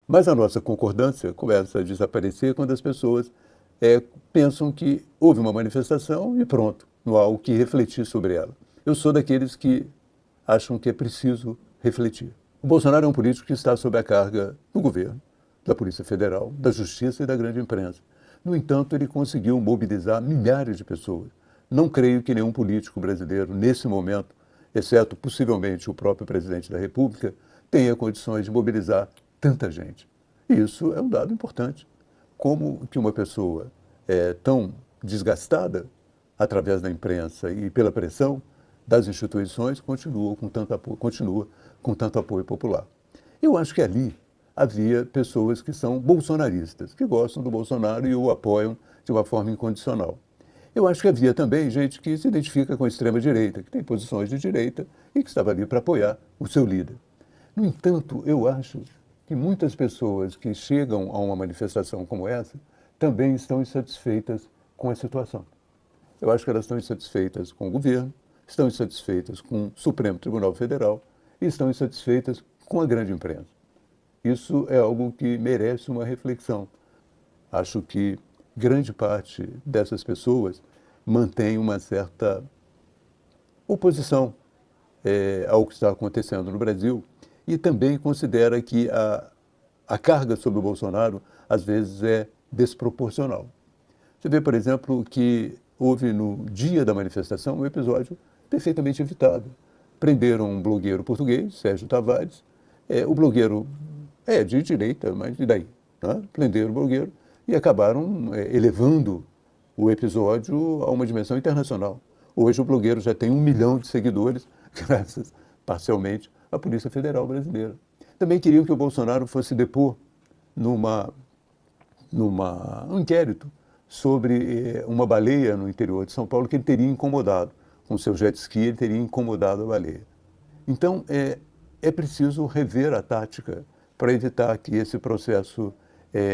Mas a nossa concordância começa a desaparecer quando as pessoas pensam que houve uma manifestação e pronto, não há o que refletir sobre ela. Eu sou daqueles que acham que é preciso refletir. O Bolsonaro é um político que está sob a carga do governo, da Polícia Federal, da Justiça e da grande imprensa. No entanto, ele conseguiu mobilizar milhares de pessoas. Não creio que nenhum político brasileiro, nesse momento, exceto possivelmente o próprio presidente da República, tenha condições de mobilizar tanta gente. E isso é um dado importante. Como que uma pessoa tão desgastada, através da imprensa e pela pressão das instituições, continua com tanto apoio popular. Eu acho que ali havia pessoas que são bolsonaristas, que gostam do Bolsonaro e o apoiam de uma forma incondicional. Eu acho que havia também gente que se identifica com a extrema-direita, que tem posições de direita e que estava ali para apoiar o seu líder. No entanto, eu acho que muitas pessoas que chegam a uma manifestação como essa também estão insatisfeitas com a situação. Eu acho que elas estão insatisfeitas com o governo, estão insatisfeitas com o Supremo Tribunal Federal e estão insatisfeitas com a grande imprensa. Isso é algo que merece uma reflexão. Acho que grande parte dessas pessoas mantém uma certa oposição ao que está acontecendo no Brasil e também considera que a carga sobre o Bolsonaro, às vezes, é desproporcional. Você vê, por exemplo, que houve no dia da manifestação um episódio perfeitamente evitado. Prenderam um blogueiro português, Sérgio Tavares. O blogueiro é de direita, mas e daí? Né? Prenderam o blogueiro e acabaram elevando o episódio a uma dimensão internacional. Hoje o blogueiro já tem 1 milhão de seguidores, graças, parcialmente, à Polícia Federal Brasileira. Também queriam que o Bolsonaro fosse depor um inquérito sobre uma baleia no interior de São Paulo que ele teria incomodado. Com seu jet ski, ele teria incomodado a baleia. Então, é preciso rever a tática para evitar que esse processo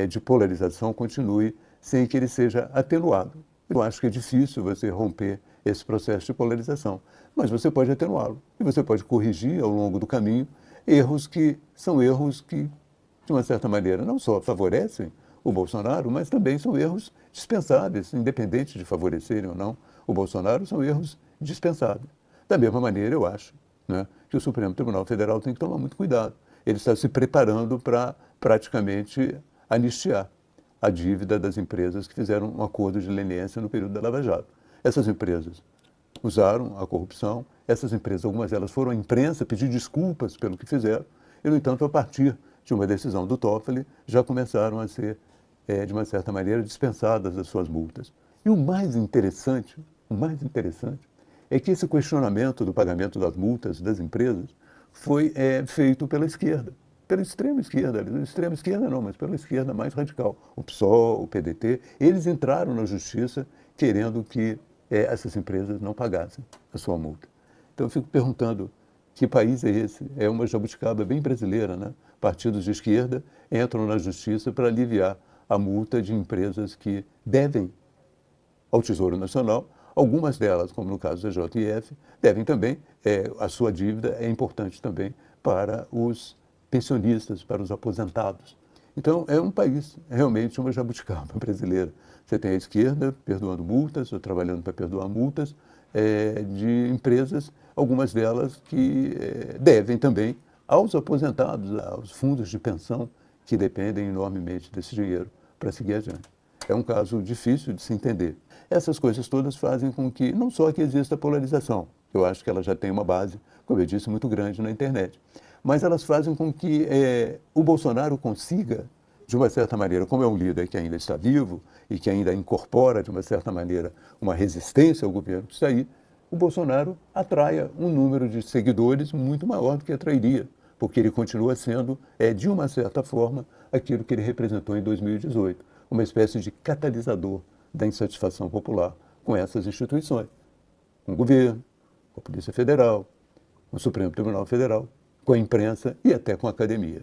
de polarização continue sem que ele seja atenuado. Eu acho que é difícil você romper esse processo de polarização, mas você pode atenuá-lo e você pode corrigir ao longo do caminho erros que são erros que, de uma certa maneira, não só favorecem o Bolsonaro, mas também são erros dispensáveis, independente de favorecerem ou não o Bolsonaro, são erros dispensáveis. Da mesma maneira, eu acho, né, que o Supremo Tribunal Federal tem que tomar muito cuidado. Ele está se preparando para praticamente anistiar a dívida das empresas que fizeram um acordo de leniência no período da Lava Jato. Essas empresas usaram a corrupção, essas empresas, algumas delas foram à imprensa pedir desculpas pelo que fizeram, e, no entanto, a partir de uma decisão do Toffoli, já começaram a ser, de uma certa maneira, dispensadas das suas multas. E o mais interessante é que esse questionamento do pagamento das multas das empresas foi feito pela esquerda, pela extrema esquerda não, mas pela esquerda mais radical, o PSOL, o PDT. Eles entraram na justiça querendo que essas empresas não pagassem a sua multa. Então eu fico perguntando, que país é esse? É uma jabuticaba bem brasileira, né? Partidos de esquerda entram na justiça para aliviar a multa de empresas que devem ao Tesouro Nacional. Algumas delas, como no caso da JF, devem também, a sua dívida é importante também para os pensionistas, para os aposentados. Então, é um país, realmente uma jabuticaba brasileira. Você tem a esquerda perdoando multas, ou trabalhando para perdoar multas, de empresas, algumas delas que devem também aos aposentados, aos fundos de pensão, que dependem enormemente desse dinheiro para seguir adiante. É um caso difícil de se entender. Essas coisas todas fazem com que, não só que exista polarização, eu acho que ela já tem uma base, como eu disse, muito grande na internet, mas elas fazem com que o Bolsonaro consiga, de uma certa maneira, como é um líder que ainda está vivo e que ainda incorpora, de uma certa maneira, uma resistência ao governo que está aí, o Bolsonaro atraia um número de seguidores muito maior do que atrairia, porque ele continua sendo, de uma certa forma, aquilo que ele representou em 2018, uma espécie de catalisador da insatisfação popular com essas instituições, com o governo, com a Polícia Federal, com o Supremo Tribunal Federal, com a imprensa e até com a academia.